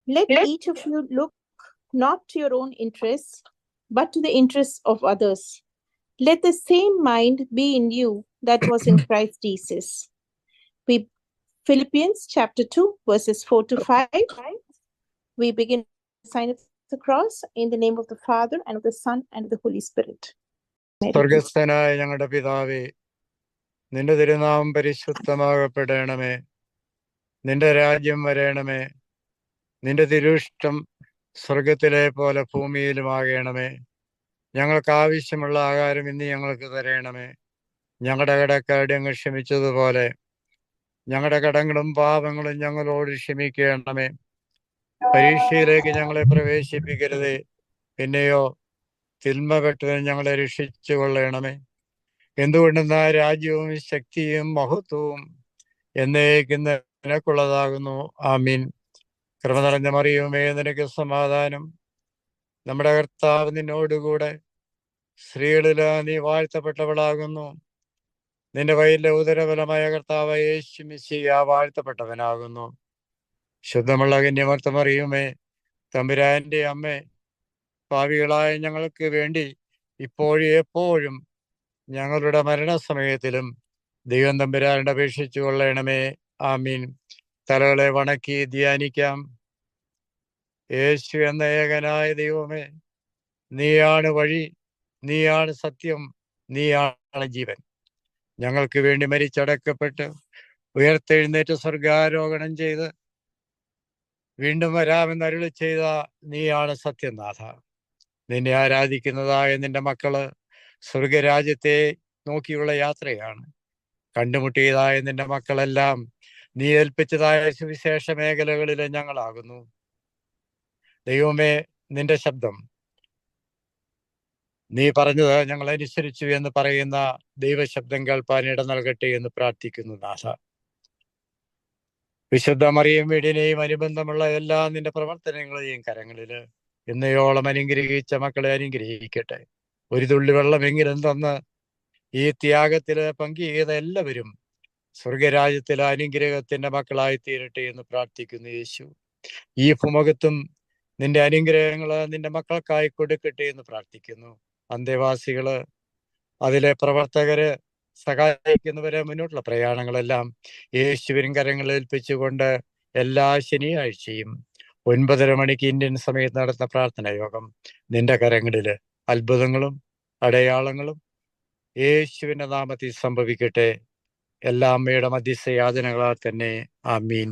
Let each of you look not to your own interests, but to the interests of others. Let the same mind be in you that was in Christ Jesus. Philippians chapter 2, verses 4 to 5. We begin the sign of the cross in the name of the Father, and of the Son, and of the Holy Spirit. സ്വർഗസ്ഥനായ ഞങ്ങളുടെ പിതാവേ, നിന്റെ തിരുനാമം പരിശുദ്ധമാകപ്പെടണമേ. നിന്റെ രാജ്യം വരേണമേ. നിന്റെ തിരുഷ്ടം സ്വർഗത്തിലെ പോലെ ഭൂമിയിലുമാകണമേ. ഞങ്ങൾക്ക് ആവശ്യമുള്ള ആഹാരം ഇന്ന് ഞങ്ങൾക്ക് തരണമേ. ഞങ്ങളുടെ കടക്കാരുടെ അങ്ങ് ക്ഷമിച്ചതുപോലെ ഞങ്ങളുടെ കടങ്ങളും പാപങ്ങളും ഞങ്ങളോട് ക്ഷമിക്കണമേ. പരീക്ഷയിലേക്ക് ഞങ്ങളെ പ്രവേശിപ്പിക്കരുതേ, പിന്നെയോ തിന്മ പെട്ടതിന് ഞങ്ങളെ രക്ഷിച്ചു കൊള്ളണമേ. എന്തുകൊണ്ടെന്നാ രാജ്യവും ശക്തിയും മഹത്വവും എന്നേക്കും നിനക്കുള്ളതാകുന്നു. ആമീൻ. കൃപ നിറഞ്ഞ മറിയുമേ, നിനക്ക് സമാധാനം. നമ്മുടെ കർത്താവ് നിന്നോടുകൂടെ. സ്ത്രീകളിൽ നീ വാഴ്ത്തപ്പെട്ടവളാകുന്നു. നിന്റെ വയലിലെ ഉദരബലമായ കർത്താവ് യേശു മിശിഹാ വാഴ്ത്തപ്പെട്ടവനാകുന്നു. ശുദ്ധമുള്ള കന്യമർത്ത മറിയുമേ, തമ്പുരാന്റെ അമ്മേ, പാപികളായ ഞങ്ങൾക്ക് വേണ്ടി ഇപ്പോഴും എപ്പോഴും ഞങ്ങളുടെ മരണസമയത്തിലും ദൈവം തമ്പുരാനോട് അപേക്ഷിച്ചു കൊള്ളണമേ. ആമീൻ. തലകളെ വണക്കി ധ്യാനിക്കാം. യേശു എന്ന ഏകനായ ദൈവമേ, നീയാണ് വഴി, നീയാണ് സത്യം, നീയാണ് ജീവൻ. ഞങ്ങൾക്ക് വേണ്ടി മരിച്ചടക്കപ്പെട്ട് ഉയർത്തെഴുന്നേറ്റ് സ്വർഗാരോഹണം ചെയ്ത് വീണ്ടും വരാമെന്ന് അരുളി ചെയ്ത നീയാണ് സത്യനാഥ. നിന്നെ ആരാധിക്കുന്നതായ നിന്റെ മക്കള് സ്വർഗരാജ്യത്തെ നോക്കിയുള്ള യാത്രയാണ്. കണ്ടുമുട്ടിയതായ നിന്റെ മക്കളെല്ലാം നീ ഏൽപ്പിച്ചതായ സുവിശേഷ മേഖലകളിൽ ഞങ്ങളാകുന്നു. ദൈവമേ, നിന്റെ ശബ്ദം നീ പറഞ്ഞത് ഞങ്ങൾ അനുസരിച്ചു എന്ന് പറയുന്ന ദൈവശബ്ദം കേൾപ്പാൻ ഇട നൽകട്ടെ എന്ന് പ്രാർത്ഥിക്കുന്നു നാഥ. വിശുദ്ധ മറിയം വീടിനെയും അനുബന്ധമുള്ള എല്ലാ നിന്റെ പ്രവർത്തനങ്ങളെയും കരങ്ങളില് എന്നയോളം അനുഗ്രഹിച്ച മക്കളെ അനുഗ്രഹിക്കട്ടെ. ഒരു തുള്ളി വെള്ളമെങ്കിലും തന്ന് ഈ ത്യാഗത്തില് പങ്കുചെയ്ത എല്ലാവരും സ്വർഗരാജ്യത്തിലെ അനുഗ്രഹത്തിന്റെ മക്കളായി തീരട്ടെ എന്ന് പ്രാർത്ഥിക്കുന്നു യേശു. ഈ ഭൂമുഖത്തും നിന്റെ അനുഗ്രഹങ്ങള് നിന്റെ മക്കൾക്കായി കൊടുക്കട്ടെ എന്ന് പ്രാർത്ഥിക്കുന്നു. അന്തേവാസികള്, അതിലെ പ്രവർത്തകര്, സഹായിക്കുന്നവരെ, മുന്നോട്ടുള്ള പ്രയാണങ്ങളെല്ലാം യേശുവിൻ കരങ്ങളിൽ ഏൽപ്പിച്ചുകൊണ്ട് എല്ലാ ശനിയാഴ്ചയും 9:30 മണിക്ക് ഇന്ത്യൻ സമയത്ത് നടത്തുന്ന പ്രാർത്ഥന യോഗം നിന്റെ കരങ്ങളില് അത്ഭുതങ്ങളും അടയാളങ്ങളും യേശുവിന്റെ നാമത്തിൽ സംഭവിക്കട്ടെ. എല്ലാ അമ്മയുടെ മധ്യസ്ഥ യാതനകളാൽ തന്നെ. ആമീൻ.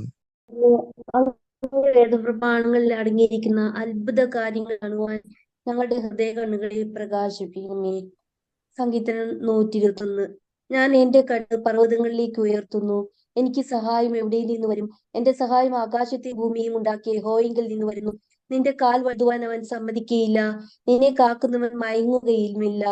വേദപ്രമാണങ്ങളിൽ അടങ്ങിയിരിക്കുന്ന അത്ഭുത കാര്യങ്ങൾ കാണുവാൻ ഞങ്ങളുടെ ഹൃദയ കണ്ണുകളെ പ്രകാശിപ്പിക്കുമേ. സങ്കീർത്തനം 121. ഞാൻ എന്റെ കണ്ണ് പർവ്വതങ്ങളിലേക്ക് ഉയർത്തുന്നു. എനിക്ക് സഹായം എവിടെ നിന്ന് വരും? എന്റെ സഹായം ആകാശത്തെയും ഭൂമിയും ഉണ്ടാക്കിയ യഹോവയിങ്കൽ നിന്ന് വരുന്നു. നിന്റെ കാൽ വഴുതുവാൻ അവൻ സമ്മതിക്കുകയില്ല. നിന്നെ കാക്കുന്നവൻ മയങ്ങുകയുമില്ല.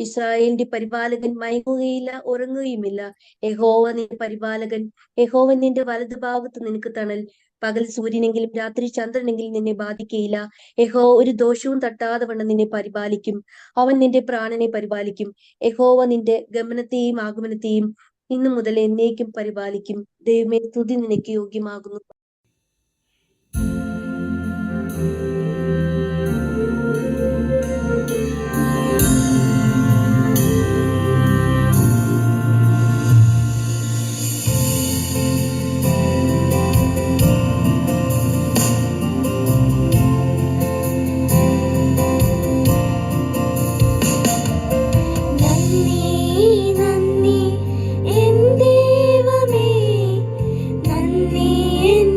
ഇസ്രായേലിന്റെ പരിപാലകൻ മയങ്ങുകയില്ല, ഉറങ്ങുകയുമില്ല. യഹോവ നിന്റെ പരിപാലകൻ. യഹോവൻ നിന്റെ വലതുഭാഗത്ത് നിനക്ക് തണൽ. പകൽ സൂര്യനെങ്കിലും രാത്രി ചന്ദ്രനെങ്കിലും നിന്നെ ബാധിക്കയില്ല. യഹോവ ഒരു ദോഷവും തട്ടാതെ വണ്ണം നിന്നെ പരിപാലിക്കും. അവൻ നിന്റെ പ്രാണനെ പരിപാലിക്കും. യഹോവ നിന്റെ ഗമനത്തെയും ആഗമനത്തെയും ഇന്നു മുതൽ എന്നേക്കും പരിപാലിക്കും. ദൈവമേ, സ്തുതി നിനക്ക് യോഗ്യമാകുന്നു. നന്ദി എൻ ദൈവമേ, നന്ദി എൻ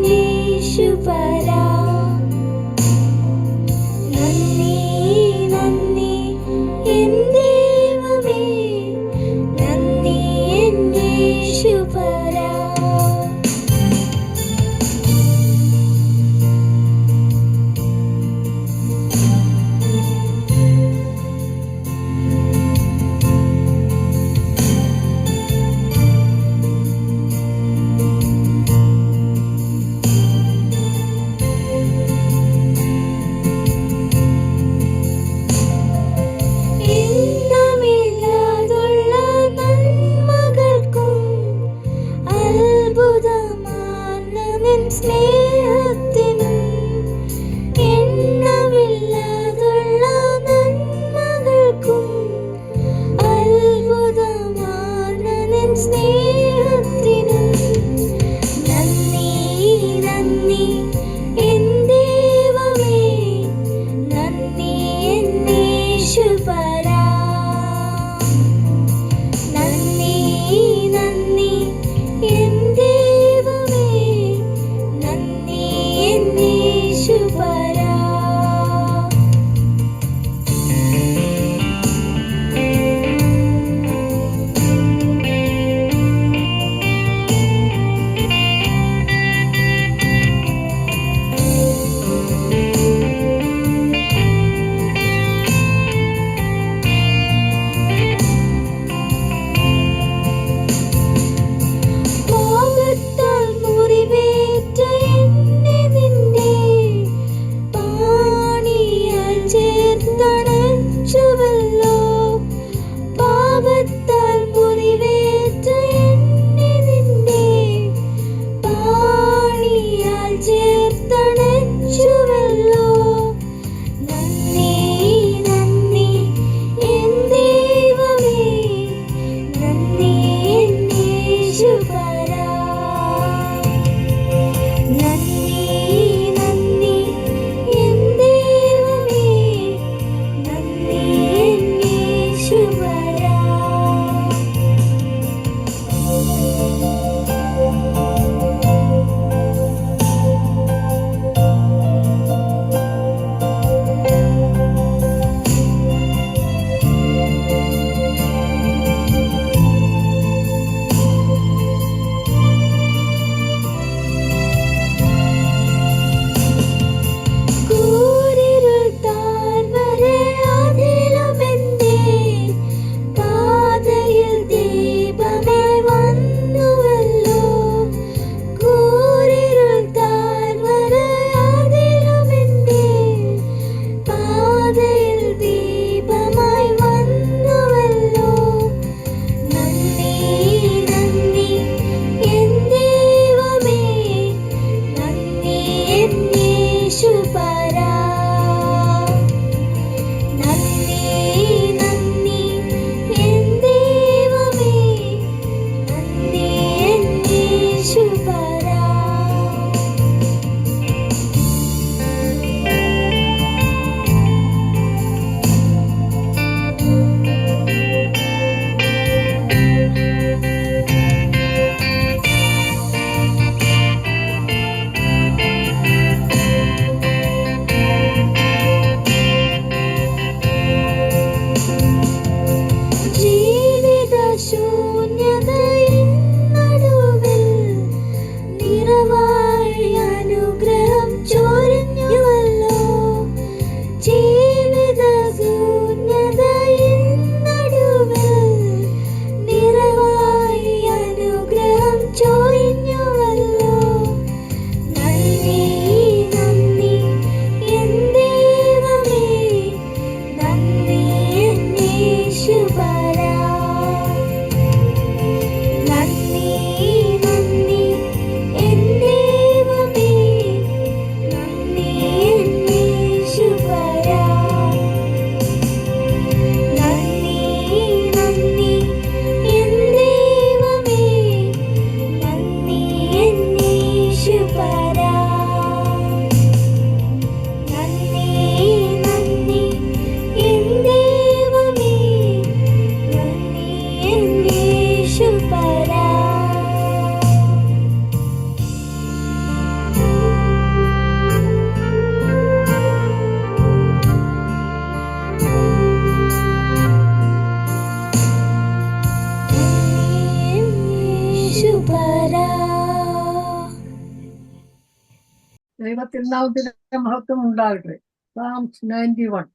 ദൈവത്തിരുനാമത്തിന്റെ മഹത്വം ഉണ്ടാകട്ടെ. Psalms 91.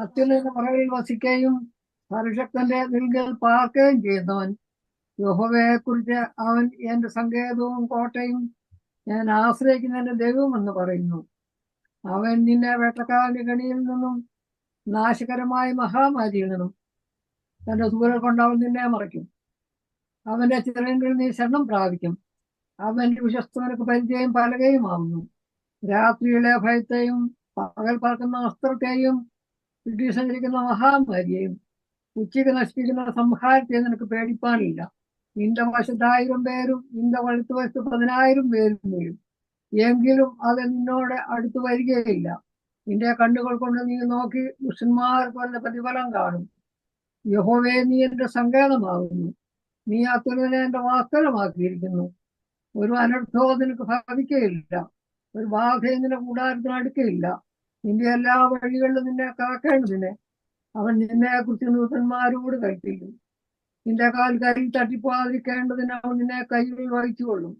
അത്യുന്നത മറവിൽ വസിക്കുകയും സർവശക്തന്റെ നിൽക്കൽ പാർക്കുകയും ചെയ്യുന്നവൻ. യഹോവയെ കുറിച്ച് അവൻ എന്റെ സങ്കേതവും കോട്ടയും ഞാൻ ആശ്രയിക്കുന്ന എന്റെ ദൈവം എന്ന് പറയുന്നു. അവൻ നിന്നെ വേട്ടക്കാരന്റെ കണിയിൽ നിന്നും നാശകരമായ മഹാമാരിയിൽ നിന്നും തന്റെ സൂര്യൽ കൊണ്ട് അവൻ നിന്നെ മറയ്ക്കും. അവന്റെ ചിറകിൽ നീ ശരണം പ്രാപിക്കും. അവന്റെ വിശ്വസ്തനക്ക് പരിചയം പലകയുമാവുന്നു. രാത്രിയിലെ ഭയത്തെയും പകൽ പറക്കുന്ന അസ്ത്രത്തെയും ചുറ്റി സഞ്ചരിക്കുന്ന മഹാമാരിയെയും ഉച്ചയ്ക്ക് നശിപ്പിക്കുന്ന സംഹാരത്തെയും നിനക്ക് പേടിപ്പാനില്ല. നിന്റെ വശത്ത് 1000 പേരും നിന്റെ വലത്ത് വശത്ത് 10,000 പേരും വീഴും, എങ്കിലും അത് നിന്നോട് അടുത്ത് വരികയില്ല. നിന്റെ കണ്ണുകൾ കൊണ്ട് നീ നോക്കി ദുഷ്ടന്മാർക്ക് വല്ല പ്രതിഫലം കാണും. യഹോവേ, നീ എന്റെ സങ്കേതമാകുന്നു. നീ അത്യുന്നതനെ എന്റെ വാസ്തവമാക്കിയിരിക്കുന്നു. ഒരു അനർത്ഥവും നിനക്ക് ഭവിക്കുകയില്ല, ഒരു ബാധയും നിന്റെ കൂടാരത്തിന് അടുക്കയില്ല. നിന്റെ എല്ലാ വഴികളിലും നിന്നെ കാക്കേണ്ടതിന് അവൻ നിന്നെ കുറിച്ച് ദൂതന്മാരോട് കൽപ്പിക്കും. നിന്റെ കാൽ കൈ തട്ടിപ്പോകാതിരിക്കേണ്ടതിന് അവൻ നിന്നെ കൈകളിൽ വഹിച്ചുകൊള്ളും.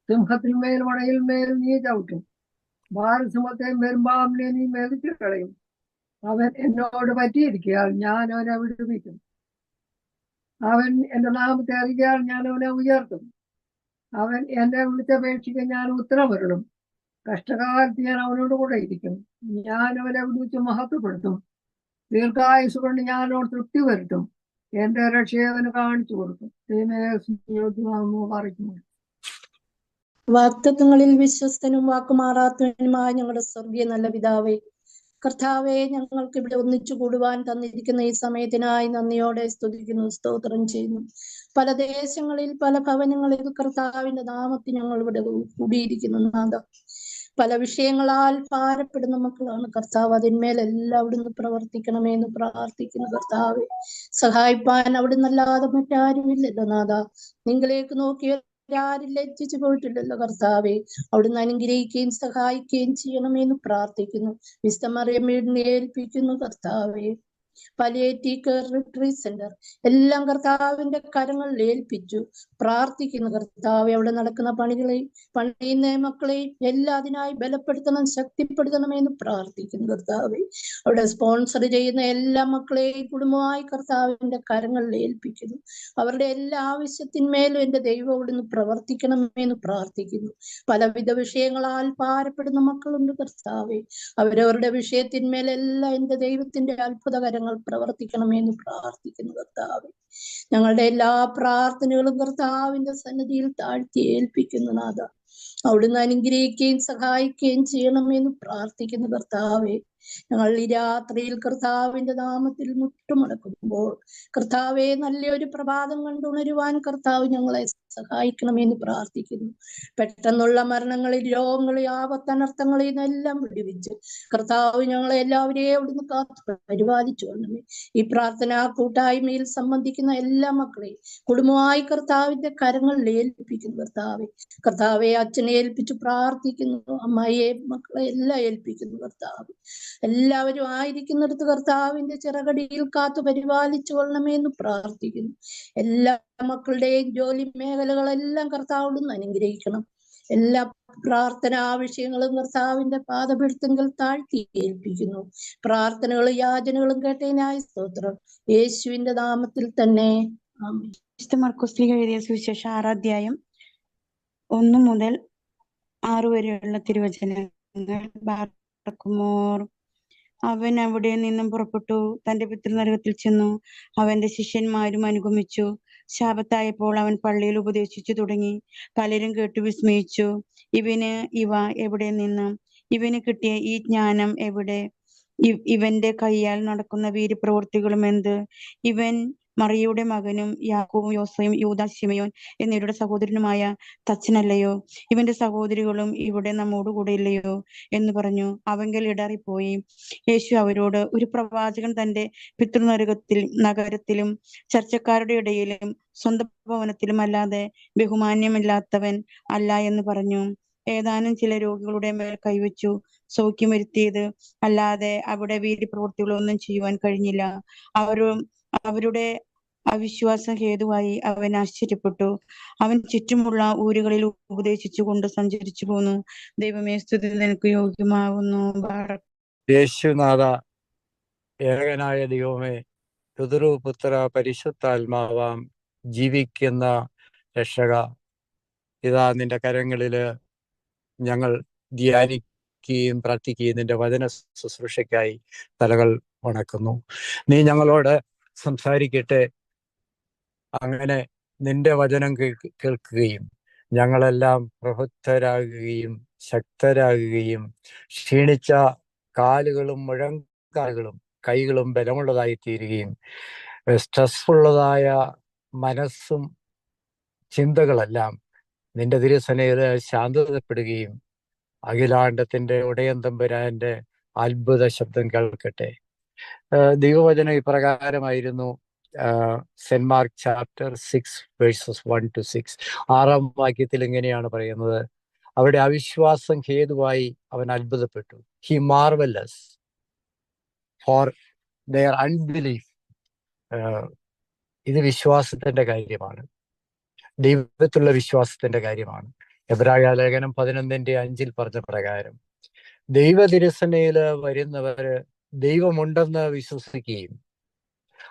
സിംഹത്തിന്മേൽ മണയിൽ മേലും നീ ചവിട്ടും. ബാലസിംഹത്തെയും പെരുമ്പാമ്പിനെയും നീ മെതിച്ചു കളയും. അവൻ എന്നോട് പറ്റിയിരിക്കയാൽ ഞാൻ അവനെ വിടുവിക്കും. അവൻ എന്റെ നാമത്തെ അറിയാൽ ഞാൻ അവനെ ഉയർത്തും. അവൻ എന്നെ വിളിച്ചപേക്ഷിക്കാൻ ഞാൻ ഉത്തരമരുളും. കഷ്ടകാലത്ത് ഞാൻ അവനോട് കൂടെ ഇരിക്കും. ഞാൻ അവനെ വിളിച്ച് മഹത്വപ്പെടുത്തും. ദീർഘായുസ് കൊണ്ട് ഞാൻ അവനോട് തൃപ്തി വരുത്തും. എന്റെ രക്ഷയെ അവന് കാണിച്ചു കൊടുക്കും. പറയുന്നു. വാഗ്ദത്തങ്ങളിൽ വിശ്വസ്തനും വാക്കുമാറാത്തവനുമായ ഞങ്ങളുടെ സ്വർഗീയ നല്ല പിതാവേ, കർത്താവെ, ഞങ്ങൾക്ക് ഇവിടെ ഒന്നിച്ചു കൂടുവാൻ തന്നിരിക്കുന്ന ഈ സമയത്തിനായി നന്ദിയോടെ സ്തുതിക്കുന്നു, സ്തോത്രം ചെയ്യുന്നു. പല ദേശങ്ങളിൽ പല ഭവനങ്ങളിൽ കർത്താവിന്റെ നാമത്തിൽ ഞങ്ങൾ ഇവിടെ കൂടിയിരിക്കുന്നു. നാഥ, പല വിഷയങ്ങളാൽ ഭാരപ്പെടുന്ന മക്കളാണ് കർത്താവ്. അതിന്മേലെല്ലാം അവിടുന്ന് പ്രവർത്തിക്കണമെന്ന് പ്രാർത്ഥിക്കുന്നു കർത്താവെ. സഹായിപ്പാൻ അവിടുന്ന് അല്ലാതെ മറ്റാരുമില്ലല്ലോ നാഥ. നിങ്ങളിലേക്ക് നോക്കിയ ആരും ലജ്ജിച്ചു പോയിട്ടില്ലല്ലോ കർത്താവെ. അവിടുന്ന് അനുഗ്രഹിക്കുകയും സഹായിക്കുകയും ചെയ്യണമെന്ന് പ്രാർത്ഥിക്കുന്നു. വിശുദ്ധമറിയമ്മയെ ഏൽപ്പിക്കുന്നു കർത്താവെ. പാലിയേറ്റീവ് കെയർ റിട്രീറ്റ് സെന്റർ എല്ലാം കർത്താവിന്റെ കരങ്ങളിൽ ഏൽപ്പിച്ചു പ്രാർത്ഥിക്കുന്നു കർത്താവെ. അവിടെ നടക്കുന്ന പണിയുന്ന മക്കളെയും എല്ലാം അതിനായി ബലപ്പെടുത്തണം, ശക്തിപ്പെടുത്തണമെന്ന് പ്രാർത്ഥിക്കുന്നു കർത്താവെ. അവിടെ സ്പോൺസർ ചെയ്യുന്ന എല്ലാ മക്കളെയും കുടുംബമായി കർത്താവിന്റെ കരങ്ങളിൽ ഏൽപ്പിക്കുന്നു. അവരുടെ എല്ലാ ആവശ്യത്തിന്മേലും എന്റെ ദൈവം അവിടുന്ന് പ്രവർത്തിക്കണമെന്ന് പ്രാർത്ഥിക്കുന്നു. പലവിധ വിഷയങ്ങളാൽ ഭാരപ്പെടുന്ന മക്കളുണ്ട് കർത്താവെ. അവരവരുടെ വിഷയത്തിന്മേലെല്ലാം എന്റെ ദൈവത്തിന്റെ അത്ഭുതകരങ്ങൾ പ്രവർത്തിക്കണമെന്ന് പ്രാർത്ഥിക്കുന്നു കർത്താവെ. ഞങ്ങളുടെ എല്ലാ പ്രാർത്ഥനകളും കർത്താവിന്റെ സന്നിധിയിൽ താഴ്ത്തി ഏൽപ്പിക്കുന്നു നാഥ. അവിടുന്ന് അനുഗ്രഹിക്കുകയും സഹായിക്കുകയും ചെയ്യണമെന്ന് പ്രാർത്ഥിക്കുന്നു കർത്താവെ. ഞങ്ങൾ ഈ രാത്രിയിൽ കർത്താവിന്റെ നാമത്തിൽ മുട്ടുമടക്കുമ്പോൾ കർത്താവെ, നല്ലൊരു പ്രഭാതം കണ്ടുണരുവാൻ കർത്താവ് ഞങ്ങളെ സഹായിക്കണമെന്ന് പ്രാർത്ഥിക്കുന്നു. പെട്ടെന്നുള്ള മരണങ്ങളിൽ, രോഗങ്ങളിൽ, ആപത്തനർത്ഥങ്ങളിൽ നിന്നെല്ലാം വിടുവിച്ച് കർത്താവ് ഞങ്ങളെ എല്ലാവരെയും അവിടുന്ന് കാത്തു പരിപാലിച്ചു കൊള്ളണമേ. ഈ പ്രാർത്ഥനാ കൂട്ടായ്മയിൽ സംബന്ധിക്കുന്ന എല്ലാ മക്കളെയും കുടുംബമായി കർത്താവിന്റെ കരങ്ങളിൽ ഏൽപ്പിക്കുന്നു കർത്താവെ. കർത്താവെ, അച്ഛനെ ഏൽപ്പിച്ചു പ്രാർത്ഥിക്കുന്നു. അമ്മയെ, മക്കളെ എല്ലാം ഏൽപ്പിക്കുന്നു കർത്താവ്. എല്ലാവരും ആയിരിക്കുന്നിടത്ത് കർത്താവിന്റെ ചിറകടിയിൽ കാത്തു പരിപാലിച്ചു കൊള്ളണമെന്ന് പ്രാർത്ഥിക്കുന്നു. എല്ലാ മക്കളുടെയും ജോലി മേഖലകളെല്ലാം കർത്താവിടുന്ന് അനുഗ്രഹിക്കണം. എല്ലാ പ്രാർത്ഥനാ വിഷയങ്ങളും കർത്താവിന്റെ പാദപീഠത്തിൽ താഴ്ത്തി ഏൽപ്പിക്കുന്നു. പ്രാർത്ഥനകളും യാചനകളും കേട്ടതിനായി സ്തോത്രം. യേശുവിന്റെ നാമത്തിൽ തന്നെ ആമേൻ. വിശുദ്ധ മർക്കോസ് എഴുതിയ സുവിശേഷം 6 അധ്യായം 1 മുതൽ 6 വരെയുള്ള തിരുവചനങ്ങൾ. ബാർക്കുമോർ. അവൻ അവിടെ നിന്നും പുറപ്പെട്ടു തന്റെ പിതൃനഗരത്തിൽ ചെന്നു. അവന്റെ ശിഷ്യന്മാരും അനുഗമിച്ചു. ശാബത്തായപ്പോൾ അവൻ പള്ളിയിൽ ഉപദേശിച്ചു തുടങ്ങി. പലരും കേട്ടു വിസ്മയിച്ചു. ഇവ എവിടെ നിന്ന്? ഇവന് കിട്ടിയ ഈ ജ്ഞാനം എവിടെ? ഇവന്റെ കയ്യാൽ നടക്കുന്ന വീര്യപ്രവൃത്തികളും എന്ത്? ഇവൻ മറിയയുടെ മകനും യാക്കോബും യോസയും യൂദാ ശിമയോൻ എന്നിവരുടെ സഹോദരനുമായ തച്ചനല്ലയോ? ഇവന്റെ സഹോദരികളും ഇവിടെ നമ്മോടുകൂടെ ഇല്ലയോ എന്ന് പറഞ്ഞു. അവങ്കൽ ഇടറിപ്പോയി. യേശു അവരോട്, ഒരു പ്രവാചകൻ തന്റെ നഗരത്തിലും ചർച്ചക്കാരുടെ ഇടയിലും സ്വന്തം ഭവനത്തിലും അല്ലാതെ ബഹുമാന്യമില്ലാത്തവൻ അല്ല എന്ന് പറഞ്ഞു. ഏതാനും ചില രോഗികളുടെ മേൽ കൈവച്ചു സൗഖ്യം വരുത്തിയത് അല്ലാതെ അവിടെ വീര്യപ്രവൃത്തികളൊന്നും ചെയ്യുവാൻ കഴിഞ്ഞില്ല. അവരുടെ അവിശ്വാസം ഹേതുവായി അവൻ ആശ്ചര്യപ്പെട്ടു. അവൻ ചുറ്റുമുള്ള ഊരുകളിൽ ഉപദേശിച്ചുകൊണ്ട് സഞ്ചരിച്ചു പോന്നു. ദൈവമേ, സ്തുതി നിനക്ക് യോഗ്യമാകുന്നു. യേശുനാഥ, ഏകനായ ദൈവമേ, പിതൃപുത്ര പരിശുദ്ധാത്മാവാം ജീവിക്കുന്ന രക്ഷക, ഇതാ നിന്റെ കരങ്ങളില് ഞങ്ങൾ ധ്യാനിക്കുകയും പ്രാർത്ഥിക്കുകയും നിന്റെ വചന ശുശ്രൂഷയ്ക്കായി തലകൾ വണക്കുന്നു. നീ ഞങ്ങളോട് സംസാരിക്കട്ടെ. അങ്ങനെ നിന്റെ വചനം കേൾക്കുകയും ഞങ്ങളെല്ലാം പ്രബുദ്ധരാകുകയും ശക്തരാകുകയും ക്ഷീണിച്ച കാലുകളും മുഴങ്കാലുകളും കൈകളും ബലമുള്ളതായി തീരുകയും സ്ട്രെസ്ഫുള്ളതായ മനസ്സും ചിന്തകളെല്ലാം നിന്റെ തിരുസനയില് ശാന്തതപ്പെടുകയും അഖിലാണ്ടത്തിന്റെ ഉടയൻ തമ്പുരാന്റെ അത്ഭുത ശബ്ദം കേൾക്കട്ടെ. ദൈവവചനം ഇപ്രകാരമായിരുന്നു. Saint Mark chapter 6 verses 1-6. 6-ാം വാക്യത്തിൽ ഇങ്ങനെയാണ് പറയുന്നത്: അവിടെ അവിശ്വാസം ഹേതുവായി അവൻ അത്ഭുതപ്പെട്ടു. He marvellous for their unbelief. ഇത് വിശ്വാസത്തിന്റെ കാര്യമാണ്, ദൈവത്തിലുള്ള വിശ്വാസത്തിന്റെ കാര്യമാണ്. എബ്രായ ലേഖനം 11:5 പറഞ്ഞ പ്രകാരം ദൈവ തിരുസനയില് വരുന്നവര് ദൈവമുണ്ടെന്ന് വിശ്വസിക്കുകയും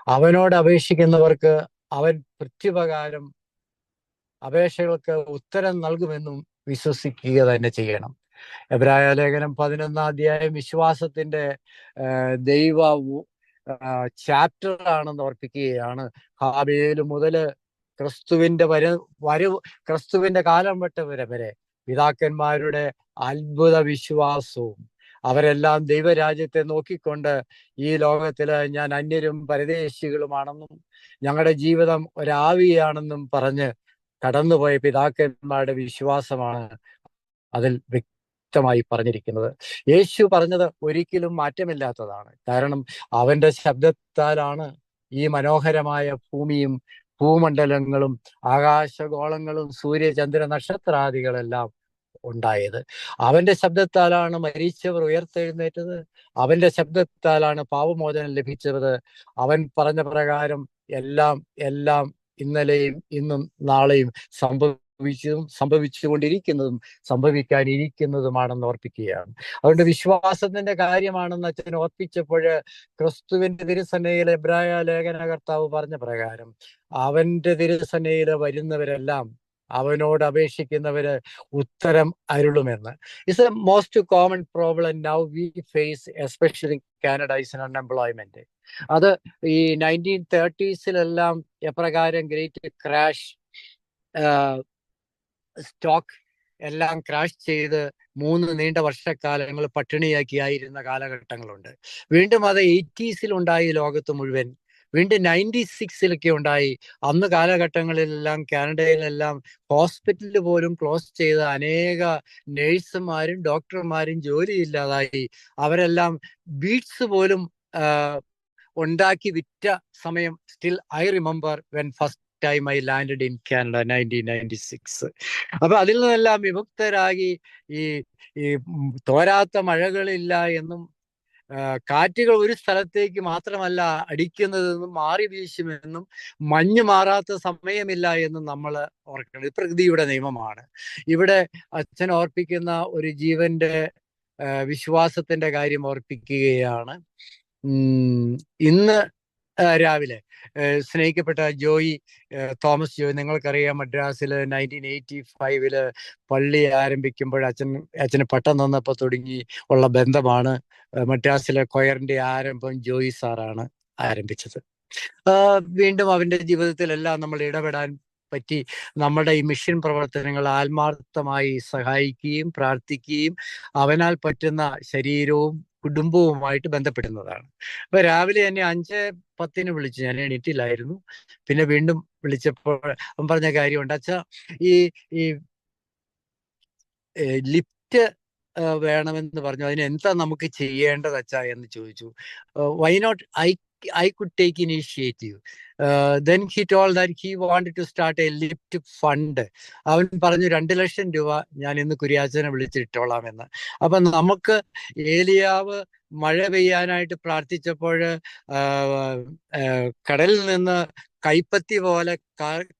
അവനോട് അപേക്ഷിക്കുന്നവർക്ക് അവൻ പ്രത്യുപകാരം അപേക്ഷകൾക്ക് ഉത്തരം നൽകുമെന്നും വിശ്വസിക്കുക തന്നെ ചെയ്യണം. എബ്രായ ലേഖനം 11-ാം വിശ്വാസത്തിന്റെ ദൈവ ചാപ്റ്റർ ആണെന്ന് ഓർപ്പിക്കുകയാണ്. ഹാബേല് മുതല് ക്രിസ്തുവിന്റെ ക്രിസ്തുവിന്റെ കാലം വരെ പിതാക്കന്മാരുടെ അത്ഭുത വിശ്വാസവും അവരെല്ലാം ദൈവരാജ്യത്തെ നോക്കിക്കൊണ്ട് ഈ ലോകത്തില് ഞാൻ അന്യരും പരദേശികളുമാണെന്നും ഞങ്ങളുടെ ജീവിതം ഒരാവിയാണെന്നും പറഞ്ഞ് കടന്നുപോയ പിതാക്കന്മാരുടെ വിശ്വാസമാണ് അതിൽ വ്യക്തമായി പറഞ്ഞിരിക്കുന്നത്. യേശു പറഞ്ഞത് ഒരിക്കലും മാറ്റമില്ലാത്തതാണ്. കാരണം അവന്റെ ശബ്ദത്താലാണ് ഈ മനോഹരമായ ഭൂമിയും ഭൂമണ്ഡലങ്ങളും ആകാശഗോളങ്ങളും സൂര്യചന്ദ്ര നക്ഷത്രാദികളെല്ലാം ഉണ്ടായത്. അവന്റെ ശബ്ദത്താലാണ് മരിച്ചവർ ഉയർത്തെഴുന്നേറ്റത്. അവന്റെ ശബ്ദത്താലാണ് പാപമോചനം ലഭിച്ചത്. അവൻ പറഞ്ഞ പ്രകാരം എല്ലാം ഇന്നലെയും ഇന്നും നാളെയും സംഭവിച്ചുകൊണ്ടിരിക്കുന്നതും സംഭവിക്കാനിരിക്കുന്നതുമാണെന്ന് ഓർപ്പിക്കുകയാണ്. അതുകൊണ്ട് വിശ്വാസത്തിന്റെ കാര്യമാണെന്ന് അച്ഛൻ ഓർപ്പിച്ചപ്പോൾ ക്രിസ്തുവിന്റെ തിരുസന്നയിൽ എബ്രായ ലേഖനകർത്താവ് പറഞ്ഞ പ്രകാരം അവന്റെ തിരുസന്നയിൽ വരുന്നവരെല്ലാം അവനോട് അപേക്ഷിക്കുന്നവര് ഉത്തരം അരുളുമെന്ന്. It's a most common problem now we face, especially Canada is an unemployment. അത് ഈ 1930s എപ്രകാരം ഗ്രേറ്റ് ക്രാഷ്, സ്റ്റോക്ക് എല്ലാം ക്രാഷ് ചെയ്ത് 3 നീണ്ട വർഷക്കാലങ്ങൾ പട്ടിണിയാക്കിയായിരുന്ന കാലഘട്ടങ്ങളുണ്ട്. വീണ്ടും അത് 80s ഉണ്ടായി ലോകത്ത് മുഴുവൻ. വീണ്ടും 96 ഉണ്ടായി. അന്ന് കാലഘട്ടങ്ങളിലെല്ലാം കാനഡയിലെല്ലാം ഹോസ്പിറ്റലിൽ പോലും ക്ലോസ് ചെയ്ത അനേക നേഴ്സുമാരും ഡോക്ടർമാരും ജോലിയില്ലാതായി. അവരെല്ലാം ബീഡ്സ് പോലും ഉണ്ടാക്കി വിറ്റ സമയം. Still I remember when first time I landed in Canada 1996. അപ്പൊ അതിൽ നിന്നെല്ലാം വിമുക്തരാകി ഈ തോരാത്ത മഴകളില്ല എന്നും കാറ്റുകൾ ഒരു സ്ഥലത്തേക്ക് മാത്രമല്ല അടിക്കുന്നതെന്നും മാറി വീശുമെന്നും മഞ്ഞ് മാറാത്ത സമയമില്ല എന്നും നമ്മൾ ഓർക്കണം. ഇത് പ്രകൃതിയുടെ നിയമമാണ്. ഇവിടെ അച്ഛൻ ഓർപ്പിക്കുന്ന ഒരു ജീവന്റെ വിശ്വാസത്തിന്റെ കാര്യം ഓർപ്പിക്കുകയാണ്. ഇന്ന് രാവിലെ സ്നേഹിക്കപ്പെട്ട തോമസ് ജോയി, നിങ്ങൾക്കറിയാം, മദ്രാസിൽ 1985 പള്ളി ആരംഭിക്കുമ്പോൾ അച്ഛന് പട്ടം തന്നപ്പോൾ തുടങ്ങി ഉള്ള ബന്ധമാണ്. മദ്രാസിലെ കൊയറിന്റെ ആരംഭം ജോയി സാറാണ് ആരംഭിച്ചത്. വീണ്ടും അവന്റെ ജീവിതത്തിലെല്ലാം നമ്മൾ ഇടപെടാൻ പറ്റി. നമ്മുടെ ഈ മിഷൻ പ്രവർത്തനങ്ങൾ ആത്മാർത്ഥമായി സഹായിക്കുകയും പ്രാർത്ഥിക്കുകയും അവനാൽ പറ്റുന്ന ശരീരവും കുടുംബവുമായിട്ട് ബന്ധപ്പെടുന്നതാണ്. അപ്പൊ രാവിലെ എന്നെ 5:10 വിളിച്ചു. ഞാൻ എണീറ്റില്ലായിരുന്നു. പിന്നെ വീണ്ടും വിളിച്ചപ്പോൾ അവൻ പറഞ്ഞ കാര്യമുണ്ട്. അച്ഛാ, ഈ ലിഫ്റ്റ് വേണമെന്ന് പറഞ്ഞു. അതിന് എന്താ നമുക്ക് ചെയ്യേണ്ടത് അച്ഛാ എന്ന് ചോദിച്ചു. Why not I I could take initiative. Then he told that he wanted to start a lift fund. അവൻ പറഞ്ഞു 2 ലക്ഷം രൂപ ഞാൻ ഇന്ന് കുര്യാച്ചനെ വിളിച്ചിട്ടോളാമെന്ന്. അപ്പൊ നമുക്ക് ഏലിയാവ് മഴ പെയ്യാനായിട്ട് പ്രാർത്ഥിച്ചപ്പോൾ കടലിൽ നിന്ന് കൈപ്പത്തി പോലെ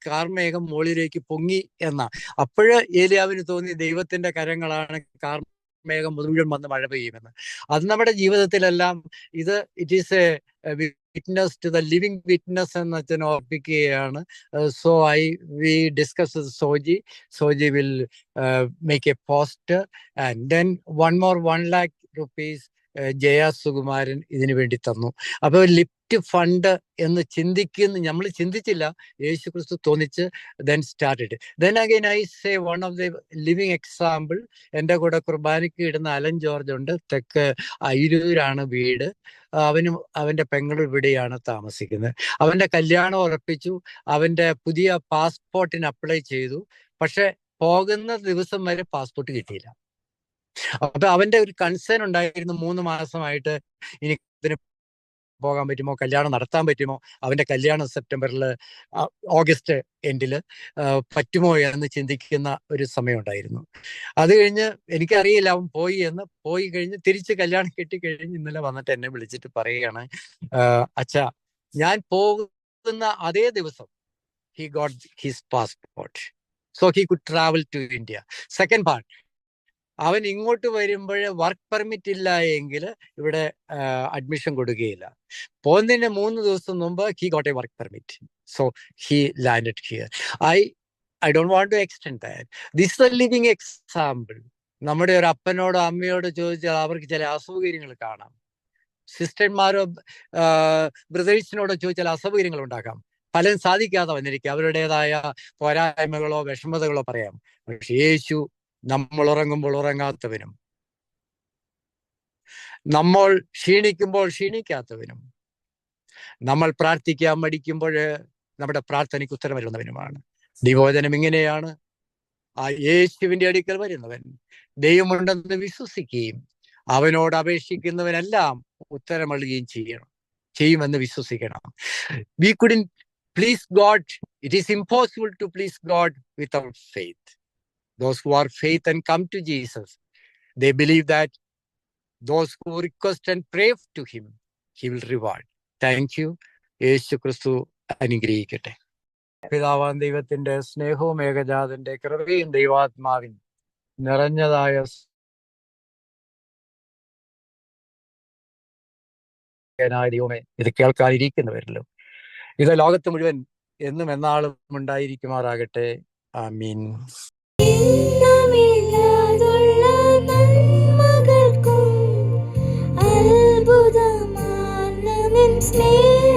കാർമേഘം മുകളിലേക്ക് പൊങ്ങി എന്ന. അപ്പോഴ് ഏലിയാവിന് തോന്നി ദൈവത്തിന്റെ കരങ്ങളാണ് കാർമേഘം മുഴുവൻ വന്ന് മഴ പെയ്യുമെന്ന്. അത് നമ്മുടെ ജീവിതത്തിലെല്ലാം it is a witness to the living witness എന്ന് അച്ഛൻ ഓർപ്പിക്കുകയാണ്. So we discuss Soji will make a post and then 1 lakh rupees Jaya Sukumaran ഇതിനു വേണ്ടി തന്നു. അപ്പൊ ലിഫ്റ്റ് ഫണ്ട് എന്ന് നമ്മൾ ചിന്തിച്ചില്ല, യേശു ക്രിസ്തു തോന്നിച്ച് then started. Then again I say one of the living example. എൻ്റെ കൂടെ കുർബാനയ്ക്ക് ഇടുന്ന അലൻ ജോർജ് ഉണ്ട്, തെക്ക് അയിരൂരാണ് വീട്. അവന്റെ പെങ്ങളും ഇവിടെയാണ് താമസിക്കുന്നത്. അവന്റെ കല്യാണം ഉറപ്പിച്ചു, അവന്റെ പുതിയ പാസ്പോർട്ടിന് അപ്ലൈ ചെയ്തു. പക്ഷെ പോകുന്ന ദിവസം വരെ പാസ്പോർട്ട് കിട്ടിയില്ല. അപ്പൊ അവന്റെ ഒരു കൺസേൺ ഉണ്ടായിരുന്നു, 3 മാസമായിട്ട് ഇനി ഇതിന് പോകാൻ പറ്റുമോ, കല്യാണം നടത്താൻ പറ്റുമോ, അവന്റെ കല്യാണം ഓഗസ്റ്റ് എൻഡില് പറ്റുമോ എന്ന് ചിന്തിക്കുന്ന ഒരു സമയം ഉണ്ടായിരുന്നു. അത് കഴിഞ്ഞ് എനിക്കറിയില്ല അവൻ പോയി കഴിഞ്ഞ് തിരിച്ച് കല്യാണം കെട്ടിക്കഴിഞ്ഞ് ഇന്നലെ വന്നിട്ട് എന്നെ വിളിച്ചിട്ട് പറയുകയാണ്, അച്ഛാ ഞാൻ പോകുന്ന അതേ ദിവസം he got his passport, so he could travel to India. Second part, അവൻ ഇങ്ങോട്ട് വരുമ്പോൾ വർക്ക് പെർമിറ്റ് ഇല്ല എങ്കിൽ ഇവിടെ അഡ്മിഷൻ കൊടുക്കുകയില്ല. പോകുന്നതിന് 3 ദിവസം മുമ്പ് he got a work permit, so he landed here. I don't want to extend that. This is a living example. നമ്മുടെ ഒരു അപ്പനോടോ അമ്മയോടോ ചോദിച്ചാൽ അവർക്ക് ചില അസൗകര്യങ്ങൾ കാണാം. സിസ്റ്റർമാരോ ബ്രദേഴ്സിനോടോ ചോദിച്ചാൽ അസൗകര്യങ്ങൾ ഉണ്ടാക്കാം. പലരും സാധിക്കാതെ വന്നിരിക്കുക, അവരുടേതായ പോരായ്മകളോ വിഷമതകളോ പറയാം. പക്ഷെ യേശു നമ്മൾ ഉറങ്ങുമ്പോൾ ഉറങ്ങാത്തവനും, നമ്മൾ ക്ഷീണിക്കുമ്പോൾ ക്ഷീണിക്കാത്തവനും, നമ്മൾ പ്രാർത്ഥിക്കാൻ മടിക്കുമ്പോൾ നമ്മുടെ പ്രാർത്ഥനയ്ക്ക് ഉത്തരം വരുന്നവനുമാണ്. ദൈവവചനം ഇങ്ങനെയാണ്, ആ യേശുവിന്റെ അടുക്കൽ വരുന്നവൻ ദൈവമുണ്ടെന്ന് വിശ്വസിക്കുകയും അവനോട് അപേക്ഷിക്കുന്നവനെല്ലാം ഉത്തരമളുകയും ചെയ്യുമെന്ന് വിശ്വസിക്കണം. We couldn't please God. It is impossible to please God without faith. Those who are faith and come to Jesus, they believe that those who request and pray to him, he will reward. Thank you. യേശു ക്രിസ്തു അനുഗ്രഹിക്കട്ടെ. പിതാവാം ദൈവത്തിന്റെ സ്നേഹവും ഏകജാതന്റെ കൃപയും ദൈവാത്മാവിൻ നിറഞ്ഞതായ ദൈവമേ, ഇത് കേൾക്കാനിരിക്കുന്നവരിലും ഇത് ലോകത്ത് മുഴുവൻ എന്നും എന്നാളും ഉണ്ടായിരിക്കുമാറാകട്ടെ. ആമീൻ. അത്ഭുതമാണ് നിൻ സ്നേഹം.